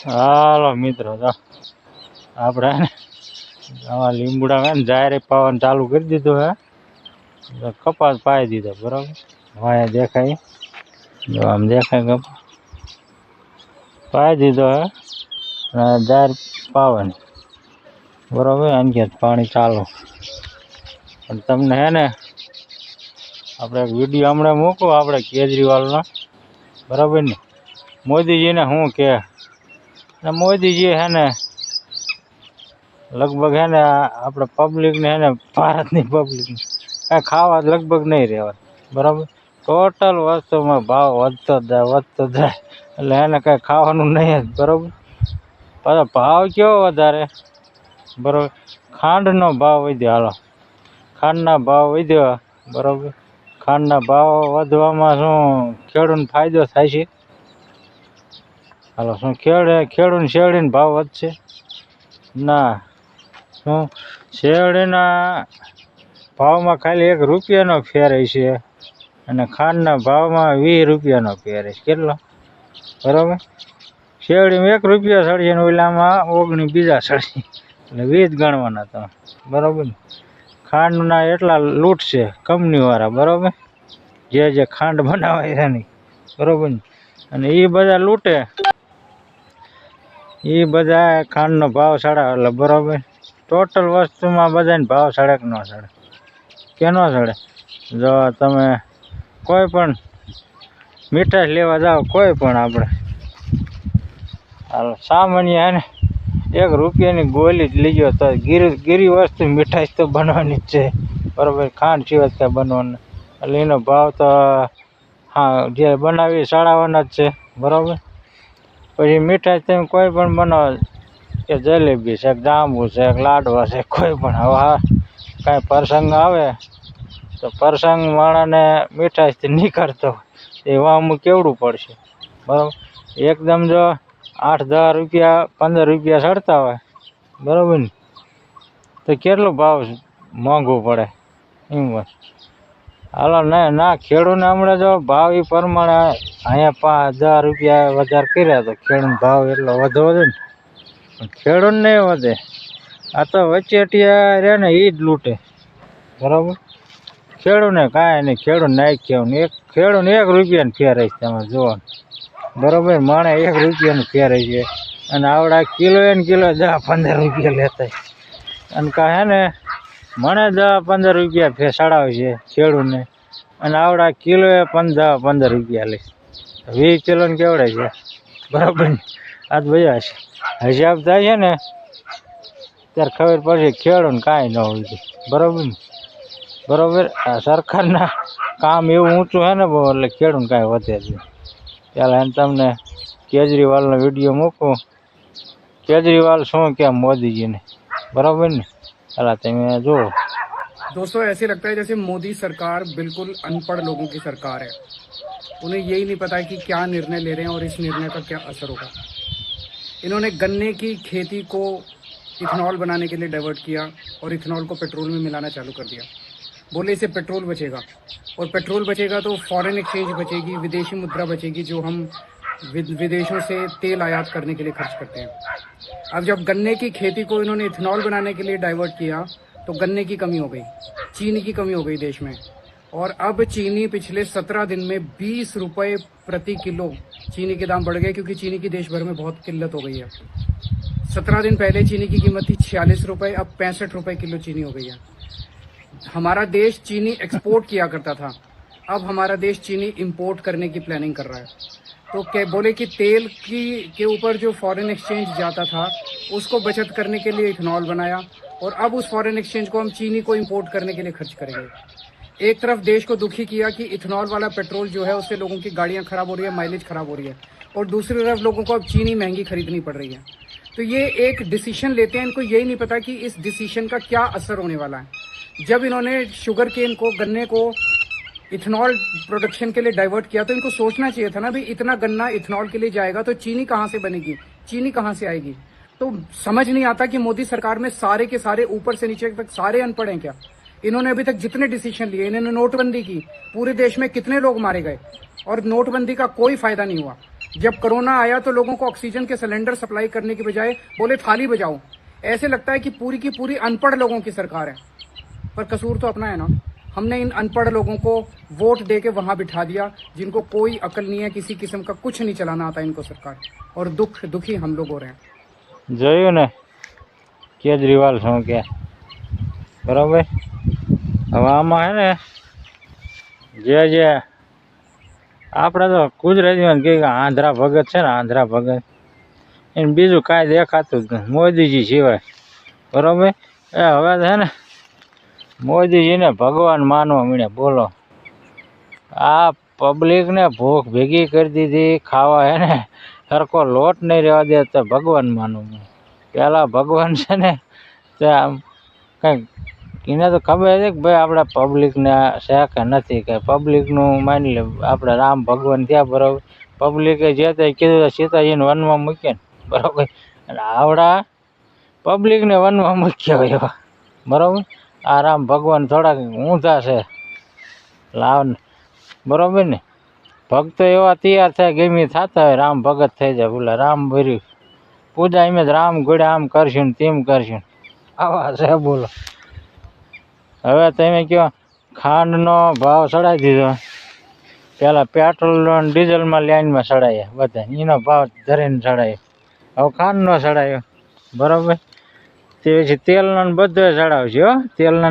હાલો મિત્રો, તો આપણે આવા લીમડા ને જાહેર પાવાનું ચાલુ કરી દીધું હે. કપાસ પાઈ દીધો બરાબર. વાયા દેખાય, જો આમ દેખાય કપાસ પાઈ દીધો હે. જાહેર પાવાની બરાબર. આની પાણી ચાલુ. અને તમને હે ને આપણે એક વિડીયો હમણાં મૂકો આપણે કેજરીવાલનો, બરાબર ને. મોદીજીને શું કે મોદીજી હે ને લગભગ હે ને આપણે પબ્લિકને હે ને ભારતની પબ્લિકને કાંઈ ખાવા લગભગ નહીં રહેવા, બરાબર. ટોટલ વસ્તુમાં ભાવ વધતો જાય એટલે એને કાંઈ ખાવાનું નહીં જ, બરાબર. પાછો ભાવ કેવો વધારે, બરાબર. ખાંડનો ભાવ વધ્યો. હાલો, ખાંડના ભાવ વધ્યો, બરાબર. ખાંડના ભાવ વધવામાં શું ખેડૂતને ફાયદો થાય છે? હાલો, શું ખેડૂત શેરડીનો ભાવ વધશે? ના. શું શેરડીના ભાવમાં ખાલી ₹1નો ફેર છે અને ખાંડના ભાવમાં ₹20નો ફેર છે. કેટલો? બરાબર. શેરડીમાં ₹1 ચડશે ને ઓલામાં 19 બીજા ચડશે, એટલે 20 ગણવાના તમે, બરાબર. ખાંડના એટલા લૂંટશે કંપનીવાળા, બરાબર. જે ખાંડ બનાવે છે નહીં, બરાબર. અને એ બધા લૂંટે, એ બધા ખાંડનો ભાવ ચડાવે, એટલે બરાબર. ટોટલ વસ્તુમાં બધાને ભાવ ચડે કે ન ચડે? કેનો ચડે? જો તમે કોઈ પણ મીઠાઈ લેવા જાઓ, કોઈ પણ આપણે હાલો સામાન્ય હે ને ₹1ની ગોળી જ લીજો તો ગીરી વસ્તુ મીઠાઈ તો બનવાની જ છે, બરાબર. ખાંડ સિવાય ત્યાં બનવાનું, એટલે એનો ભાવ તો હા જે બનાવી ચડાવવાના જ છે, બરાબર. પછી મીઠાઈ તમે કોઈ પણ બનાવો, કે જલેબી છે, જાંબુ છે, લાડવા છે, કોઈ પણ. હવે હા કાંઈ પ્રસંગ આવે તો પ્રસંગ માણસને મીઠાઈથી નીકળતો એવા અમુક કેવડું પડશે, બરાબર. એકદમ જો 8-10 રૂપિયા 15 રૂપિયા ચડતા હોય, બરાબર ને, તો કેટલો ભાવ મોંઘું પડે એમ વાત. હાલો ના ખેડૂતને હમણાં જો ભાવ એ પ્રમાણે અહીંયા 5-10 રૂપિયા વધારે કર્યા તો ખેડૂત ભાવ એટલો વધવો છે ને, ખેડૂત નહીં વધે. આ તો વચેટિયા રહે ને એ જ લૂંટે, બરાબર. ખેડૂતને કાંઈ નહીં, ખેડૂત નાખ્યું ખેડૂત ₹1ને ફેરે છે તમે જુઓ, બરાબર. માણે ₹1નું ફેરે છે અને આવડા કિલો 10-15 રૂપિયા લેતા, અને કાંઈ હે ને મને 10-15 રૂપિયા ચડાવે છે ખેડૂતને, અને આવડા કિલો 15 રૂપિયા લે. 20 કિલોને કેવડે છે, બરાબર ને. આ તો બધા હિસાબ થાય છે ને ત્યારે ખબર પડશે ખેડૂતને કાંઈ ન હોય, બરાબર ને, બરાબર. આ સરકારના કામ એવું ઊંચું છે ને બહુ, એટલે ખેડૂત કાંઈ વધે છે. પહેલાં એને તમને કેજરીવાલનો વિડીયો મૂકું, કેજરીવાલ શું કે મોદીજીને, બરાબર ને. પહેલાં તમે જુઓ. दोस्तों ऐसे लगता है जैसे मोदी सरकार बिल्कुल अनपढ़ लोगों की सरकार है। उन्हें यही नहीं पता है कि क्या निर्णय ले रहे हैं और इस निर्णय का क्या असर होगा। इन्होंने गन्ने की खेती को इथेनॉल बनाने के लिए डाइवर्ट किया और इथेनॉल को पेट्रोल में मिलाना चालू कर दिया। बोले इससे पेट्रोल बचेगा, और पेट्रोल बचेगा तो फॉरेन एक्सचेंज बचेगी, विदेशी मुद्रा बचेगी, जो हम विदेशों से तेल आयात करने के लिए खर्च करते हैं। अब जब गन्ने की खेती को इन्होंने इथेनॉल बनाने के लिए डाइवर्ट किया तो गन्ने की कमी हो गई, चीनी की कमी हो गई देश में। और अब चीनी पिछले 17 दिन में 20 रुपए प्रति किलो चीनी के दाम बढ़ गए, क्योंकि चीनी की देश भर में बहुत किल्लत हो गई है। 17 दिन पहले चीनी की कीमत थी 46 रुपए, अब 65 रुपए किलो चीनी हो गई है। हमारा देश चीनी एक्सपोर्ट किया करता था, अब हमारा देश चीनी इंपोर्ट करने की प्लानिंग कर रहा है। तो क्या बोले कि तेल के ऊपर जो फॉरेन एक्सचेंज जाता था उसको बचत करने के लिए इथेनॉल बनाया, और अब उस फॉरेन एक्सचेंज को हम चीनी को इंपोर्ट करने के लिए खर्च करेंगे। एक तरफ देश को दुखी किया कि इथेनॉल वाला पेट्रोल जो है उससे लोगों की गाड़ियां खराब हो रही है, माइलेज खराब हो रही है, और दूसरी तरफ लोगों को अब चीनी महंगी खरीदनी पड़ रही है। तो ये एक डिसीजन लेते हैं, इनको यही नहीं पता कि इस डिसीजन का क्या असर होने वाला है। जब इन्होंने शुगर केन को, गन्ने को इथेनॉल प्रोडक्शन के लिए डाइवर्ट किया तो इनको सोचना चाहिए था ना भाई, इतना गन्ना इथेनॉल के लिए जाएगा तो चीनी कहाँ से बनेगी, चीनी कहाँ से आएगी। तो समझ नहीं आता कि मोदी सरकार में सारे के सारे ऊपर से नीचे तक सारे अनपढ़ हैं क्या। इन्होंने अभी तक जितने डिसीजन लिए, इन्होंने नोटबंदी की, पूरे देश में कितने लोग मारे गए और नोटबंदी का कोई फायदा नहीं हुआ। जब कोरोना आया तो लोगों को ऑक्सीजन के सिलेंडर सप्लाई करने की बजाय बोले थाली बजाओ। ऐसे लगता है कि पूरी की पूरी अनपढ़ लोगों की सरकार है, पर कसूर तो अपना है ना। हमने इन अनपढ़ लोगों को वोट दे के वहां बिठा दिया, जिनको कोई अकल नहीं है, किसी किस्म का कुछ नहीं चलाना आता इनको सरकार, और दुखी हम लोग हो रहे हैं। જોયું ને કેજરીવાલ શું કે બરાબર. હવે આમાં હે ને જે આપણે તો ગુજરાતીમાં કહે કે આંધ્રા ભગત છે ને, આંધ્રા ભગત એને બીજું કાંઈ દેખાતું જ નથી મોદીજી સિવાય. બરાબર. એ હવે છે ને મોદીજીને ભગવાન માનવા મળ્યા. બોલો, આ પબ્લિકને ભૂખ ભેગી કરી દીધી, ખાવા હે ને સરખો લોટ નહીં રહેવા દે તો ભગવાન માનવું. પહેલાં ભગવાન છે ને તે આમ કંઈક એને તો ખબર છે કે ભાઈ આપણે પબ્લિકને છે કે નથી, કે પબ્લિકનું માની લે આપણે રામ ભગવાન થયા. બરાબર. પબ્લિકે જે તે કીધું સીતાજીને વનમાં મૂક્યા ને. બરાબર. અને આવડા પબ્લિકને વનમાં મૂક્યા હોય એવા. બરાબર. આ રામ ભગવાન થોડાક ઊંધા છે લાવ ને. બરાબર ને. ભક્તો એવા તૈયાર થાય ગમે થતા હોય રામ ભગત થઈ જાય. બોલા રામ ભર્યું પૂજા એમ જ રામ ગોળ્યા આમ કરશું ને તેમ કરશું. આવા છે. બોલો, હવે તમે કહો ખાંડનો ભાવ ચડાવી દીધો. પહેલાં પેટ્રોલ અને ડીઝલમાં લાઈનમાં ચડાવ્યા બધા, એનો ભાવ ધરીને ચડાવ્યો. હવે ખાંડનો ચડાવ્યો. બરાબર. તે પછી તેલનો ને બધો ચડાવશે. હો તેલનો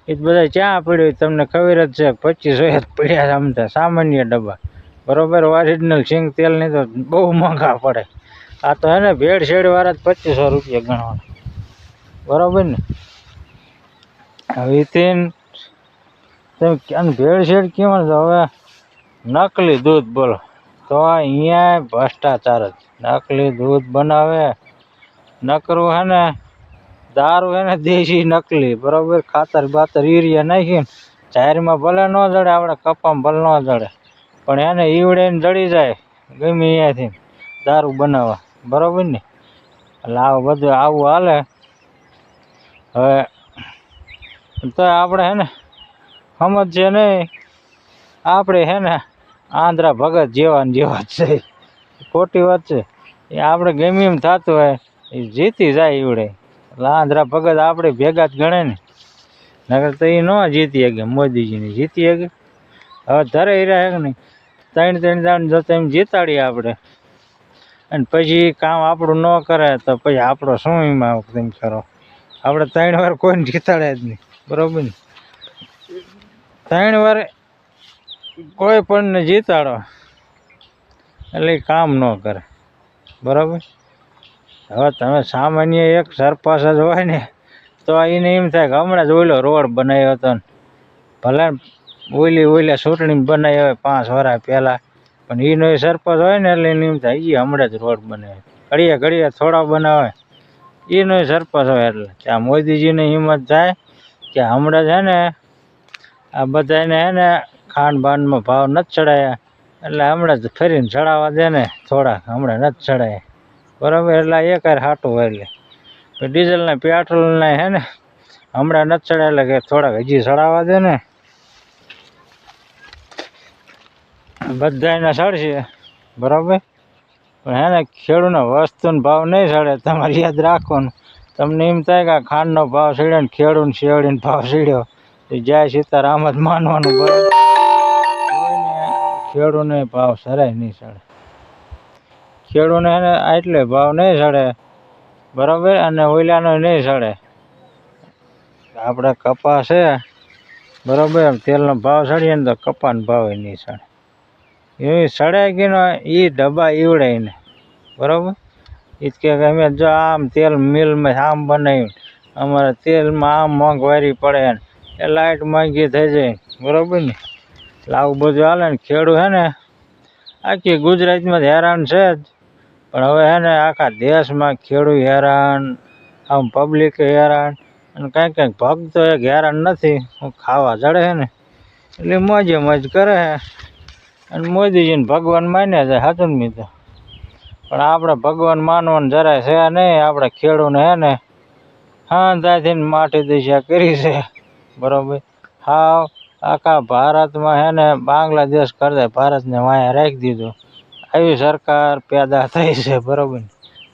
એ બધા ક્યાં પડ્યું તમને ખબર જ છે. 2500 જ પડ્યા આમ તો સામાન્ય ડબ્બા. બરાબર. ઓરિજિનલ સિંગ તેલની તો બહુ મોંઘા પડે. આ તો હે ને ભેળસેળવાળા જ 2500 રૂપિયા ગણવાના. બરાબર ને. હવે તમે ભેળસેળ કેવું છે હવે નકલી દૂધ. બોલો, તો અહીંયા ભ્રષ્ટાચાર જ. નકલી દૂધ બનાવે. નકરું હે ને દારૂ હે ને દેશી નકલી. બરાબર. ખાતર બાતર યુરિયા નાખીને જાહેરમાં ભલે ન જડે, આપણે કપામાં ભલે ન જડે, પણ એને ઈવડે ને જડી જાય ગમે અહીંયાથી દારૂ બનાવવા. બરાબર ને. એટલે આવું બધું આવું હાલે. હવે તો આપણે હે ને સમજશે નહીં. આપણે હે ને આંધ્રા ભગત જેવા ને જેવા જ છે. ખોટી વાત છે. એ આપણે ગમે એમ થતું હોય એ જીતી જાય ઈવડે. એટલે આંધ્રા ભગત આપણે ભેગા જ ગણે ને. નકર તો એ ન જીતી શકે. મોદીજીને જીતી શકે. હવે ધરે રહે કે નહીં. 3 દાણ જો તેમ જીતાડીએ આપણે અને પછી કામ આપણું ન કરે તો પછી આપણો શું એમાં તેમ કરો. આપણે 3 વાર કોઈને જીતાડે જ નહીં. બરાબર ને. 3 વાર કોઈ પણને જીતાડો એટલે એ કામ ન કરે. બરાબર. હવે તમે સામાન્ય એક સરપંચ જ હોય ને તો એને એમ થાય કે હમણાં જ ઓલો રોડ બનાવ્યો હતો ને, ભલે ઓલા ચૂંટણી બનાવી હોય 5 વર્ષ પહેલાં, પણ એનો એ સરપંચ હોય ને એટલે એને એમ થાય એ હમણાં જ રોડ બનાવે. ઘડીએ થોડા બનાવે. એનો એ સરપંચ હોય એટલે ત્યાં મોદીજીને હિંમત થાય કે હમણાં જ હે ને આ બધાને હે ને ખાંડ બાંડમાં ભાવ નથી ચડાયા એટલે હમણાં જ ફરીને ચડાવવા દે ને થોડાક, હમણાં નથી ચડાયા. બરાબર. એટલે એક હાટું હોય. એટલે ડીઝલને પેટ્રોલને હે ને હમણાં નથી ચડાય એટલે કે થોડાક હજી ચડાવવા દે ને. બધાને ચડશે. બરાબર. પણ હે ને ખેડૂતનો વસ્તુનો ભાવ નહીં ચડે. તમારે યાદ રાખવાનું. તમને એમ થાય કે આ ખાંડનો ભાવ ચડ્યો ને ખેડૂત શેવડીનો ભાવ ચડ્યો તો જય સીતારામ જ માનવાનું. બરાબર. ખેડૂતને ભાવ સરાય નહીં ચડે. ખેડૂતને હે ને એટલે ભાવ નહીં ચડે. બરાબર. અને ઓલાનો નહીં ચડે. આપણે કપાસ છે. બરાબર. તેલનો ભાવ ચડીએ ને તો કપાસનો ભાવ નહીં ચડે. એ ચડે કે એ ડબ્બા ઈવડાઈને. બરાબર. એ જ કે અમે જો આમ તેલ મિલમાં આમ બનાવ્યું, અમારે તેલમાં આમ મોંઘવારી પડે ને એ લાઇટ મોંઘી થઈ જાય. બરાબર ને. એટલે આવું બધું હાલે ને. ખેડૂત હે ને આખી ગુજરાતમાં હેરાન છે જ, પણ હવે હે ને આખા દેશમાં ખેડૂત હેરાન, આમ પબ્લિક હેરાન, અને કાંઈક ભક્તો એક હેરાન નથી. હું ખાવા જડે છે ને એટલે મોજે મોજ કરે છે અને મોદીજીને ભગવાન માન્યા જાય. સાચું ને મિત્રો. પણ આપણે ભગવાન માનવાનું જરાય છે નહીં. આપણે ખેડૂને હે ને હાંધાથી માટી દિશા કરી છે. બરાબર. હાવ આખા ભારતમાં હે ને બાંગ્લાદેશ કરતા ભારતને વાયા રાખી દીધું. આવી સરકાર પેદા થઈ છે, બરાબર.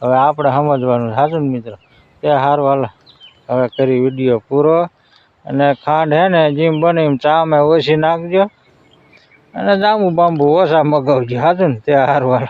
હવે આપણે સમજવાનું સાચું ને મિત્રો. તે સારું હાલ હવે કરી વિડીયો પૂરો. અને ખાંડ હે ને જેમ બને એમ ચામાં ઓછી નાખજો અને જાંબુ બાંબુ ઓછા મગાવજો સાચું ને. તે સારું હાલ.